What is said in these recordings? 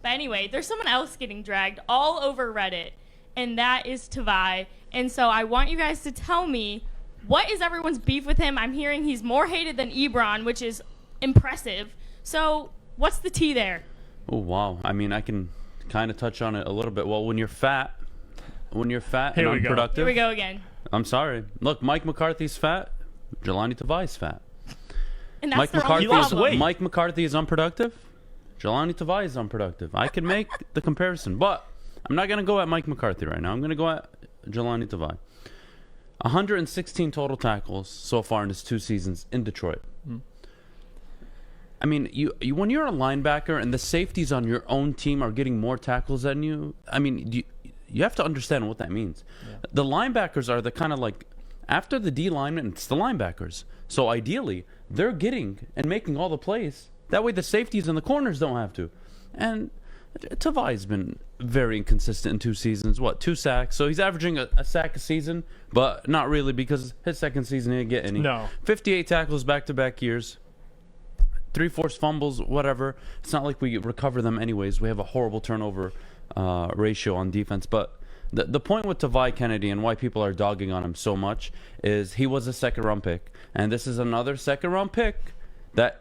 But anyway, there's someone else getting dragged all over Reddit, and that is Tavai. And so I want you guys to tell me, what is everyone's beef with him? I'm hearing he's more hated than Ebron, which is impressive. So what's the tea there? Oh, wow. I mean, I can kind of touch on it a little bit. Well, when you're fat and unproductive. Here we go again. I'm sorry. Look, Mike McCarthy's fat. Jahlani Tavai's fat. And that's their only problem. Mike McCarthy is unproductive. Jahlani Tavai is unproductive. I can make the comparison, but I'm not going to go at Mike McCarthy right now. I'm going to go at Jahlani Tavai. 116 total tackles so far in his 2 seasons in Detroit. I mean, you when you're a linebacker and the safeties on your own team are getting more tackles than you, I mean, you have to understand what that means. Yeah. The linebackers are the kind of like, after the D linemen, it's the linebackers. So ideally, they're getting and making all the plays. That way the safeties and the corners don't have to. And Tavai's been very inconsistent in 2 seasons. 2 sacks? So he's averaging a sack a season, but not really, because his second season he didn't get any. No. 58 tackles back-to-back years. 3 forced fumbles, whatever. It's not like we recover them anyways. We have a horrible turnover ratio on defense. But the point with Tavai Kennedy and why people are dogging on him so much is he was a second-round pick. And this is another second-round pick that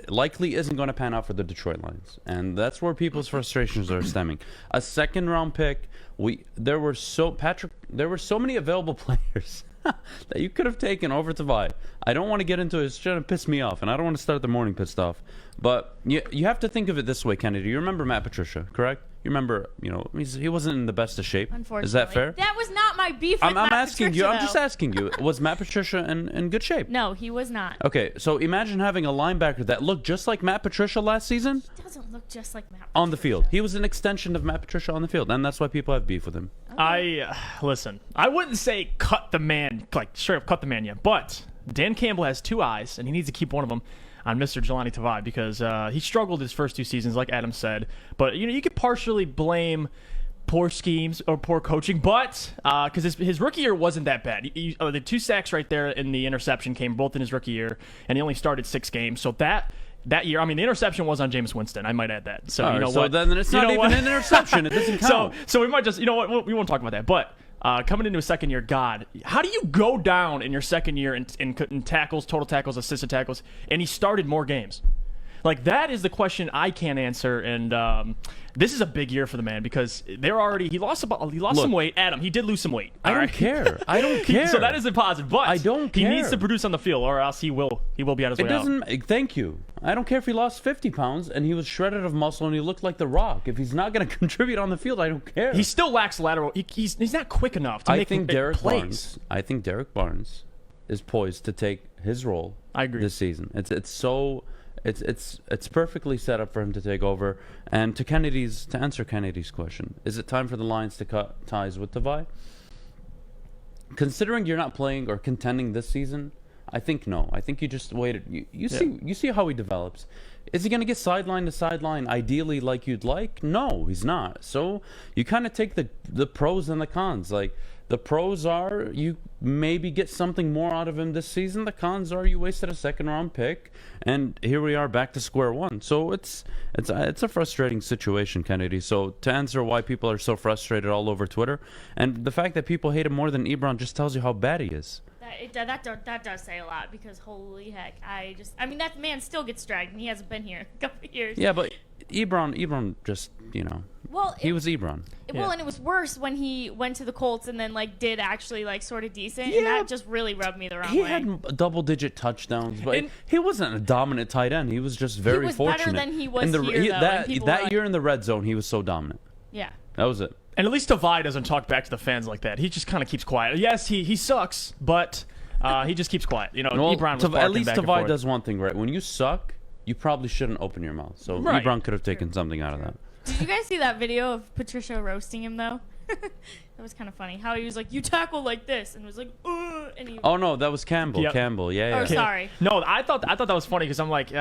likely isn't going to pan out for the Detroit Lions, and that's where people's frustrations are stemming. A second-round pick. There were so many available players that you could have taken over Tavai. I don't want to get into it. It's going to piss me off, and I don't want to start the morning pissed off. But you have to think of it this way, Kennedy. You remember Matt Patricia, correct? You remember, he wasn't in the best of shape. Unfortunately. Is that fair? That was not my beef with I'm Matt asking Patricia, you. though. I'm just asking you. Was Matt Patricia in good shape? No, he was not. Okay, so imagine having a linebacker that looked just like Matt Patricia last season. He doesn't look just like Matt Patricia. On the field. He was an extension of Matt Patricia on the field, and that's why people have beef with him. Okay. Listen, I wouldn't say cut the man, like straight up cut the man yet, but Dan Campbell has 2 eyes, and he needs to keep one of them on Mr. Jahlani Tavai, because he struggled his first 2 seasons, like Adam said. But you could partially blame poor schemes or poor coaching, but because his rookie year wasn't that bad. The 2 sacks right there in the interception came both in his rookie year, and he only started 6 games. So that year, I mean, the interception was on Jameis Winston. I might add that. So what? Then it's not even an interception. It doesn't count. So we might just, we won't talk about that. But coming into a second year, God, how do you go down in your second year in tackles, total tackles, assisted tackles, and he started more games? Like, that is the question I can't answer, and this is a big year for the man, because he lost some weight. Adam, he did lose some weight. I don't care. I don't care. So that is a positive, but I don't care. He needs to produce on the field, or else he will be on his way out. Thank you. I don't care if he lost 50 pounds and he was shredded of muscle and he looked like The Rock. If he's not going to contribute on the field, I don't care. He still lacks lateral. He's not quick enough to make plays. I think Derek Barnes is poised to take his role. I agree. This season. It's perfectly set up for him to take over. And to answer Kennedy's question, is it time for the Lions to cut ties with Tavai? Considering you're not playing or contending this season, I think no. I think you just waited. You see how he develops. Is he going to get sideline to sideline ideally like you'd like? No, he's not. So you kind of take the pros and the cons. Like, the pros are you maybe get something more out of him this season. The cons are you wasted a second-round pick, and here we are back to square one. So it's a frustrating situation, Kennedy. So to answer why people are so frustrated all over Twitter, and the fact that people hate him more than Ebron just tells you how bad he is. That does say a lot, because holy heck, I mean, that man still gets dragged, and he hasn't been here a couple of years. Yeah, but Ebron just, he was Ebron. Well, and it was worse when he went to the Colts and then did actually sort of decent, and that just really rubbed me the wrong way. He had double-digit touchdowns, but he wasn't a dominant tight end. He was just very fortunate. He was better than he was here, that year in the red zone, he was so dominant. Yeah. That was it. And at least Tavai doesn't talk back to the fans like that. He just kind of keeps quiet. Yes, he sucks, but he just keeps quiet. Ebron was at least Tavai does one thing right. When you suck, you probably shouldn't open your mouth. So right. Ebron could have taken something out of that. Did you guys see that video of Patricia roasting him, though? That was kind of funny. How he was like, you tackle like this, and was like, and he... Oh, no, that was Campbell. Yep. Campbell, yeah. Oh, sorry. No, I thought that was funny, because I'm like,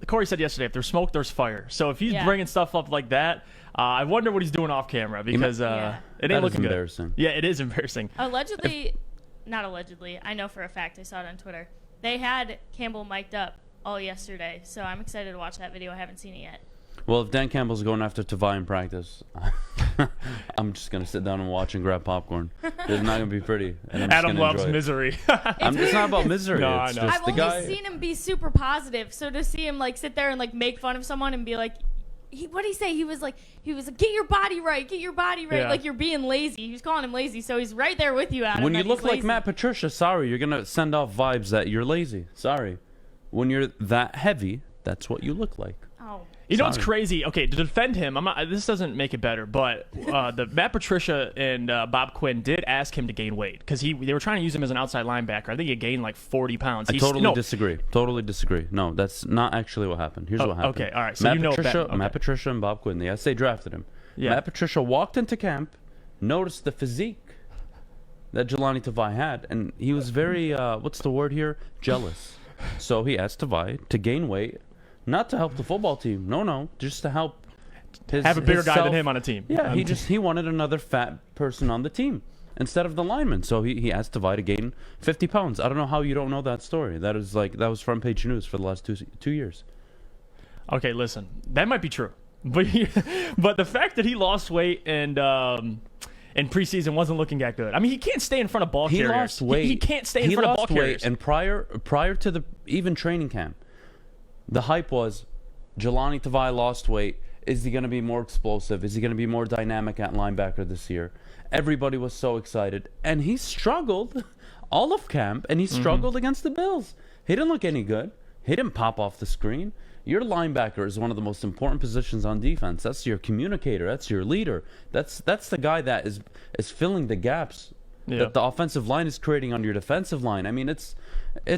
Corey said yesterday, if there's smoke, there's fire. So if he's bringing stuff up like that, I wonder what he's doing off camera, because it ain't looking good. Embarrassing. Yeah, it is embarrassing. Not allegedly, I know for a fact, I saw it on Twitter. They had Campbell mic'd up all yesterday, so I'm excited to watch that video. I haven't seen it yet. Well, if Dan Campbell's going after Tavai in practice, I'm just gonna sit down and watch and grab popcorn. It's not gonna be pretty. And I'm Adam just loves enjoy it. misery. It's not about misery. No, It's I know. just I've the only guy. seen him be super positive, so to see him like sit there and like make fun of someone and be like, what did he say? He was like, get your body right, get your body right. Yeah. Like you're being lazy. He was calling him lazy, so he's right there with you, Adam. When you that look he's like lazy. Matt Patricia, sorry, you're gonna send off vibes that you're lazy. Sorry. When you're that heavy, that's what you look like. Oh. You know what's Sorry. crazy? Okay, to defend him, this doesn't make it better, but the Matt Patricia and Bob Quinn did ask him to gain weight because they were trying to use him as an outside linebacker. I think he gained like 40 pounds. I totally disagree. Totally disagree. No, that's not actually what happened. Here's what happened. Okay, all right. So you know that. Matt Patricia and Bob Quinn. Yes, they drafted him. Yeah. Matt Patricia walked into camp, noticed the physique that Jahlani Tavai had, and he was very, what's the word here? Jealous. So he asked Tavai to gain weight, not to help the football team. No, just to help have a bigger guy self. than him on a team. Yeah, he wanted another fat person on the team instead of the lineman. So he asked Tavai to gain 50 pounds. I don't know how you don't know that story. That was front page news for the last 2 years. Okay, listen, that might be true, but the fact that he lost weight and in preseason wasn't looking that good. I mean, he can't stay in front of ball carriers. He lost weight. He can't stay in front of ball carriers. And prior to the even training camp, the hype was Jahlani Tavai lost weight. Is he going to be more explosive? Is he going to be more dynamic at linebacker this year? Everybody was so excited. And he struggled all of camp, and he struggled against the Bills. He didn't look any good. He didn't pop off the screen. Your linebacker is one of the most important positions on defense. That's your communicator. That's your leader. That's the guy that is filling the gaps that the offensive line is creating on your defensive line. I mean, it's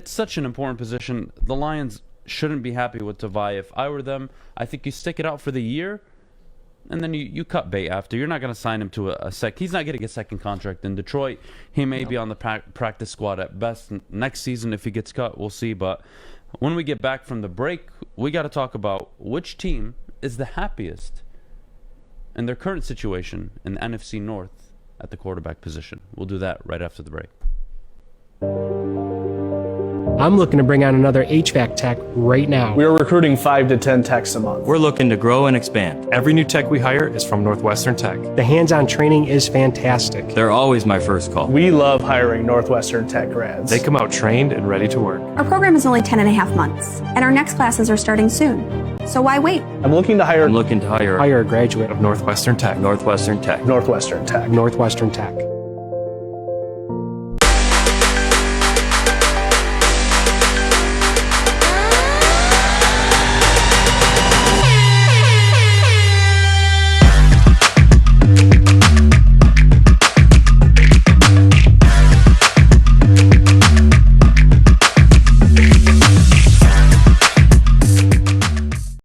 such an important position. The Lions shouldn't be happy with Tavai. If I were them, I think you stick it out for the year, and then you cut bait after. You're not going to sign him to a sec. He's not getting a second contract in Detroit. He may be on the practice squad at best next season. If he gets cut, we'll see. But when we get back from the break, we got to talk about which team is the happiest in their current situation in the NFC North at the quarterback position. We'll do that right after the break. I'm looking to bring on another HVAC tech right now. We are recruiting 5 to 10 techs a month. We're looking to grow and expand. Every new tech we hire is from Northwestern Tech. The hands-on training is fantastic. They're always my first call. We love hiring Northwestern Tech grads. They come out trained and ready to work. Our program is only 10.5 months, and our next classes are starting soon. So why wait? I'm looking to hire Hire a graduate Of Northwestern Tech. Northwestern Tech. Northwestern Tech. Northwestern Tech.